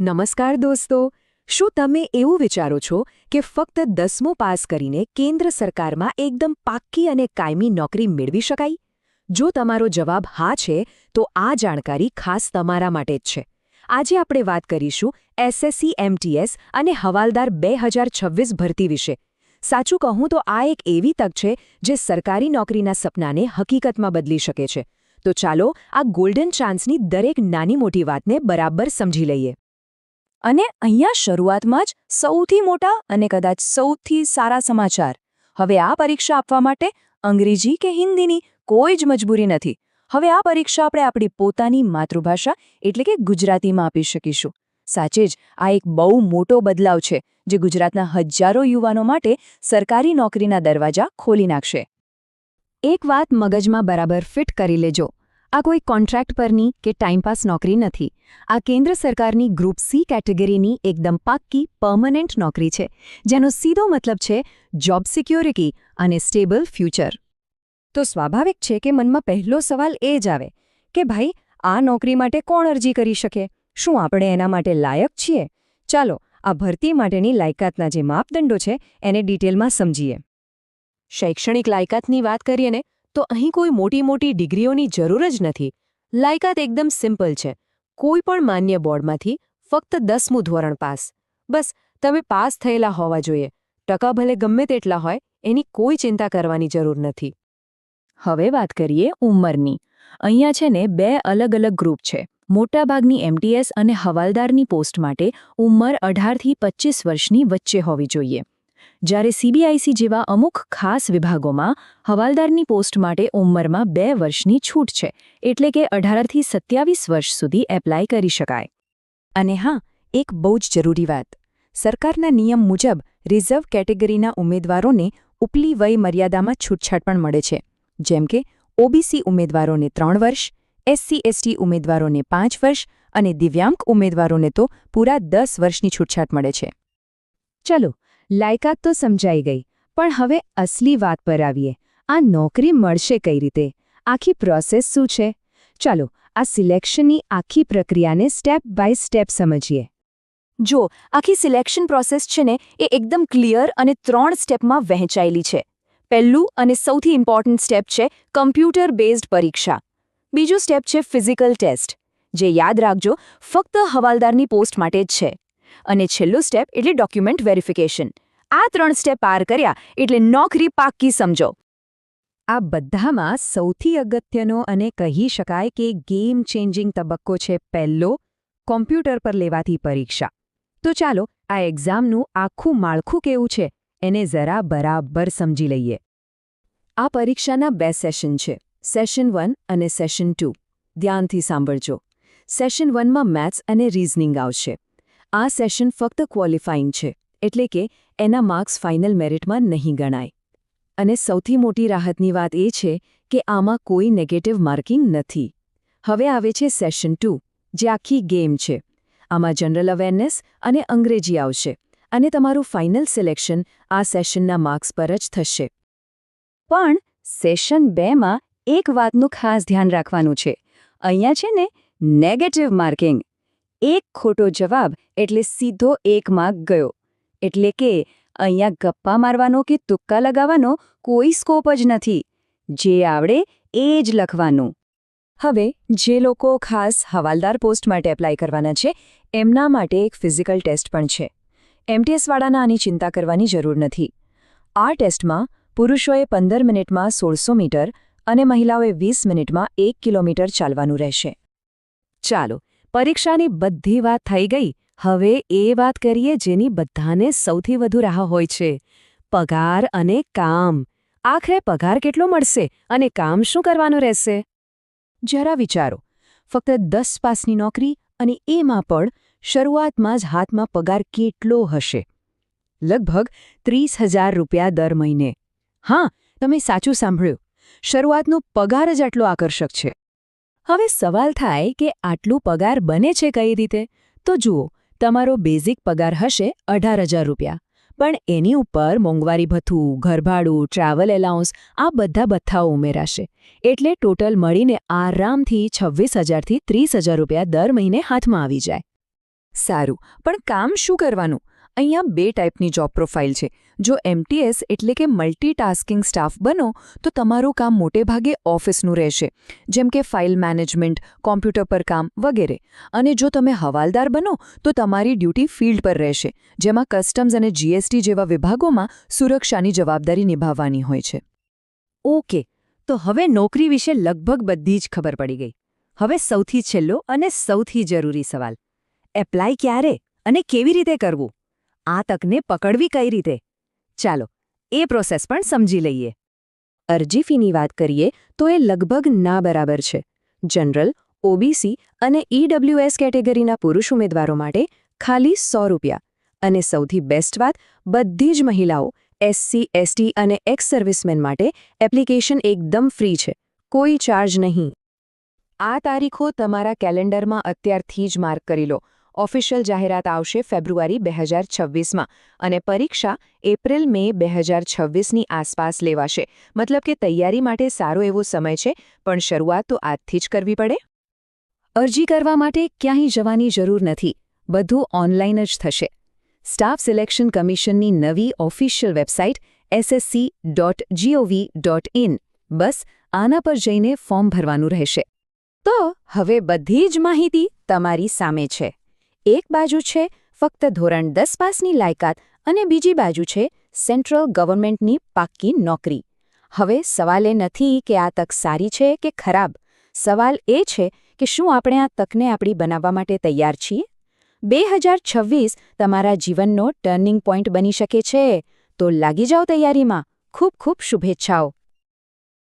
નમસ્કાર દોસ્તો, શું તમે એવું વિચારો છો કે ફક્ત 10મું પાસ કરીને કેન્દ્ર સરકારમાં એકદમ પાક્કી અને કાયમી નોકરી મેળવી શકાય? જો તમારો જવાબ હા છે, તો આ જાણકારી ખાસ તમારા માટે જ છે. આજે આપણે વાત કરીશું એસએસસી એમટીએસ અને હવાલદાર 2026 ભરતી વિશે. સાચું કહું તો આ એક એવી તક છે જે સરકારી નોકરીના સપનાને હકીકતમાં બદલી શકે છે. તો ચાલો આ ગોલ્ડન ચાન્સની દરેક નાની મોટી વાતને બરાબર સમજી લઈએ. અને અહીંયા શરૂઆતમાં જ સૌથી મોટા અને કદાચ સૌથી સારા સમાચાર. હવે આ પરીક્ષા આપવા માટે અંગ્રેજી કે હિન્દીની કોઈ જ મજબૂરી નથી. હવે આ પરીક્ષા આપણે આપણી પોતાની માતૃભાષા એટલે કે ગુજરાતીમાં આપી શકીશું. સાચે જ આ એક બહુ મોટો બદલાવ છે જે ગુજરાતના હજારો યુવાનો માટે સરકારી નોકરીના દરવાજા ખોલી નાખશે. એક વાત મગજમાં બરાબર ફિટ કરી લેજો. આ કોઈ કોન્ટ્રાક્ટ પરની કે ટાઈમપાસ નોકરી નથી. આ કેન્દ્ર સરકારની ગ્રુપ સી કેટેગરીની એકદમ પાક્કી પરમનન્ટ નોકરી છે, જેનો સીધો મતલબ છે જોબ સિક્યોરિટી અને સ્ટેબલ ફ્યુચર. તો સ્વાભાવિક છે કે મનમાં પહેલો સવાલ એ જ આવે કે ભાઈ, આ નોકરી માટે કોણ અરજી કરી શકે? શું આપણે એના માટે લાયક છીએ? ચાલો આ ભરતી માટેની લાયકાતના જે માપદંડો છે એને ડિટેલમાં સમજીએ. શૈક્ષણિક લાયકાતની વાત કરીએ ને, તો અહીં કોઈ મોટી ડિગ્રીઓની જરૂર જ નથી. લાયકાત એકદમ સિમ્પલ છે. કોઈ પણ માન્ય બોર્ડમાંથી ફક્ત 10મું ધોરણ પાસ. બસ તમે પાસ થયેલા હોવા જોઈએ. ટકા ભલે ગમે તેટલા હોય, એની કોઈ ચિંતા કરવાની જરૂર નથી. હવે વાત કરીએ ઉંમરની. અહીંયા છે ને 2 અલગ ગ્રુપ છે. મોટાભાગની એમટીએસ અને હવાલદારની પોસ્ટ માટે ઉંમર 18થી 25 વર્ષની વચ્ચે હોવી જોઈએ. જ્યારે સીબીઆઈસી જેવા અમુક ખાસ વિભાગોમાં હવાલદારની પોસ્ટ માટે ઉંમરમાં 2 વર્ષની છૂટ છે, એટલે કે 18થી 27 વર્ષ સુધી એપ્લાય કરી શકાય. અને હા, એક બહુ જ જરૂરી વાત. સરકારના નિયમ મુજબ રિઝર્વ કેટેગરીના ઉમેદવારોને ઉપલી વય મર્યાદામાં છૂટછાટ પણ મળે છે. જેમ કે ઓબીસી ઉમેદવારોને 3 વર્ષ, એસસી/એસટી ઉમેદવારોને 5 વર્ષ અને દિવ્યાંગ ઉમેદવારોને તો પૂરા 10 વર્ષની છૂટછાટ મળે છે. ચલો, લાયકાત તો સમજાઈ ગઈ, પણ હવે અસલી વાત પર આવીએ. આ નોકરી મળશે કઈ રીતે? આખી પ્રોસેસ શું છે? ચાલો આ સિલેક્શનની આખી પ્રક્રિયાને સ્ટેપ બાય સ્ટેપ સમજીએ. જો આખી સિલેક્શન પ્રોસેસ છે ને, એ એકદમ ક્લિયર અને 3 સ્ટેપમાં વહેંચાયેલી છે. પહેલું અને સૌથી ઇમ્પોર્ટન્ટ સ્ટેપ છે કમ્પ્યુટર બેઝડ પરીક્ષા. બીજું સ્ટેપ છે ફિઝિકલ ટેસ્ટ, જે યાદ રાખજો ફક્ત હવાલદારની પોસ્ટ માટે જ છે. અને છેલ્લું સ્ટેપ એટલે ડોક્યુમેન્ટ વેરિફિકેશન. આ 3 સ્ટેપ પાર કર્યા એટલે નોકરી પાક્કી સમજો. આ બધામાં સૌથી અગત્યનો અને કહી શકાય કે ગેમ ચેન્જિંગ તબક્કો છે પહેલો, કોમ્પ્યુટર પર લેવાતી પરીક્ષા. તો ચાલો આ એક્ઝામનું આખું માળખું કેવું છે એને જરા બરાબર સમજી લઈએ. આ પરીક્ષાના 2 સેશન છે, સેશન 1 અને સેશન 2. ધ્યાનથી સાંભળજો. સેશન 1માં મેથ્સ અને રીઝનિંગ આવશે. આ સેશન ફક્ત ક્વોલિફાઇંગ છે, એટલે કે એના માર્ક્સ ફાઇનલ મેરિટમાં નહીં ગણાય. અને સૌથી મોટી રાહતની વાત એ છે કે આમાં કોઈ નેગેટિવ માર્કિંગ નથી. હવે આવે છે સેશન 2, જે આખી ગેમ છે. આમાં જનરલ અવેરનેસ અને અંગ્રેજી આવશે, અને તમારું ફાઇનલ સિલેક્શન આ સેશનના માર્ક્સ પર જ થશે. પણ સેશન 2માં એક વાતનું ખાસ ધ્યાન રાખવાનું છે. અહીંયા છે ને નેગેટિવ માર્કિંગ. એક ખોટો જવાબ એટલે સીધો 1 માર્ક ગયો. એટલે કે અહીંયા ગપ્પા મારવાનો કે તુક્કા લગાવવાનો કોઈ સ્કોપ જ નથી. જે આવડે એ જ લખવાનું. હવે જે લોકો ખાસ હવાલદાર પોસ્ટ માટે એપ્લાય કરવાના છે, એમના માટે એક ફિઝિકલ ટેસ્ટ પણ છે. એમટીએસવાળાના આની ચિંતા કરવાની જરૂર નથી. આ ટેસ્ટમાં પુરુષોએ 15 મિનિટમાં 1600 મીટર અને મહિલાઓએ 20 મિનિટમાં 1 કિલોમીટર ચાલવાનું રહેશે. ચાલો, પરીક્ષાની બધી વાત થઈ ગઈ. હવે એ વાત કરીએ જેની બધાને સૌથી વધુ રાહ હોય છે, પગાર અને કામ. આખરે પગાર કેટલો મળશે અને કામ શું કરવાનું રહેશે? જરા વિચારો. ફક્ત 10 પાસની નોકરી, અને એમાં પણ શરૂઆતમાં જ હાથમાં પગાર કેટલો હશે? લગભગ 30,000 રૂપિયા દર મહિને. હા, તમે સાચું સાંભળ્યું. શરૂઆતનો પગાર જ આટલો આકર્ષક છે. હવે સવાલ થાય કે આટલું પગાર બને છે કઈ રીતે? તો જુઓ, તમારો બેઝિક પગાર હશે 18,000 રૂપિયા. પણ એની ઉપર મોંઘવારી ભથ્થું, ઘરભાડું, ટ્રાવેલ એલાઉન્સ આ બધા ભથ્થાઓ ઉમેરાશે. એટલે ટોટલ મળીને આરામથી 26,000 થી 30,000 રૂપિયા દર મહિને હાથમાં આવી જાય. સારું, પણ કામ શું કરવાનું? અહીંયા 2 ટાઈપની જોબ પ્રોફાઇલ છે. જો MTS એટલે કે મલ્ટીટાસ્કિંગ સ્ટાફ બનો તો તમારું કામ મોટે ભાગે ઓફિસનું રહેશે, જેમ કે ફાઇલ મેનેજમેન્ટ, કોમ્પ્યુટર પર કામ વગેરે. અને જો તમે હવાલદાર બનો તો તમારી ડ્યુટી ફિલ્ડ પર રહેશે, જેમાં કસ્ટમ્સ અને GST જેવા વિભાગોમાં સુરક્ષાની જવાબદારી નિભાવવાની હોય છે. ઓકે, તો હવે નોકરી વિશે લગભગ બધી જ ખબર પડી ગઈ. હવે સૌથી છેલ્લો અને સૌથી જરૂરી સવાલ: એપ્લાય ક્યારે અને કેવી રીતે કરવું? આ તકને પકડવી કઈ રીતે? ચાલો, એ પ્રોસેસ પણ સમજી લઈએ. અરજી ફીની વાત કરીએ તો એ લગભગ ના બરાબર છે. જનરલ, OBC અને EWS કેટેગરીના પુરુષ ઉમેદવારો માટે ખાલી ₹100. અને સૌથી બેસ્ટ વાત, બધી જ મહિલાઓ, SC, ST અને એક્સ સર્વિસમેન માટે એપ્લિકેશન એકદમ ફ્રી છે, કોઈ ચાર્જ નહીં. આ તારીખો તમારા કેલેન્ડરમાં અત્યારથી જ માર્ક કરી લો. ઓફિશિયલ જાહેરાત આવશે ફેબ્રુઆરી 2026માં અને પરીક્ષા એપ્રિલ-મે 2026ની આસપાસ લેવાશે. મતલબ કે તૈયારી માટે સારો એવો સમય છે, પણ શરૂઆત તો આજથી જ કરવી પડે. અરજી કરવા માટે ક્યાંય જવાની જરૂર નથી, બધું ઓનલાઈન જ થશે. સ્ટાફ સિલેક્શન કમિશનની નવી ઓફિશિયલ વેબસાઇટ ssc.gov.in, બસ આના પર જઈને ફોર્મ ભરવાનું રહેશે. તો હવે બધી જ માહિતી તમારી સામે છે. એક બાજુ છે ફક્ત ધોરણ 10 પાસની લાયકાત અને બીજી બાજુ છે સેન્ટ્રલ ગવર્મેન્ટની પાક્કી નોકરી. હવે સવાલ એ નથી કે આ તક સારી છે કે ખરાબ. સવાલ એ છે કે શું આપણે આ તકને આપણી બનાવવા માટે તૈયાર છીએ? 2026 તમારા જીવનનો ટર્નિંગ પોઈન્ટ બની શકે છે. તો લાગી જાઓ તૈયારીમાં. ખૂબ ખૂબ શુભેચ્છાઓ.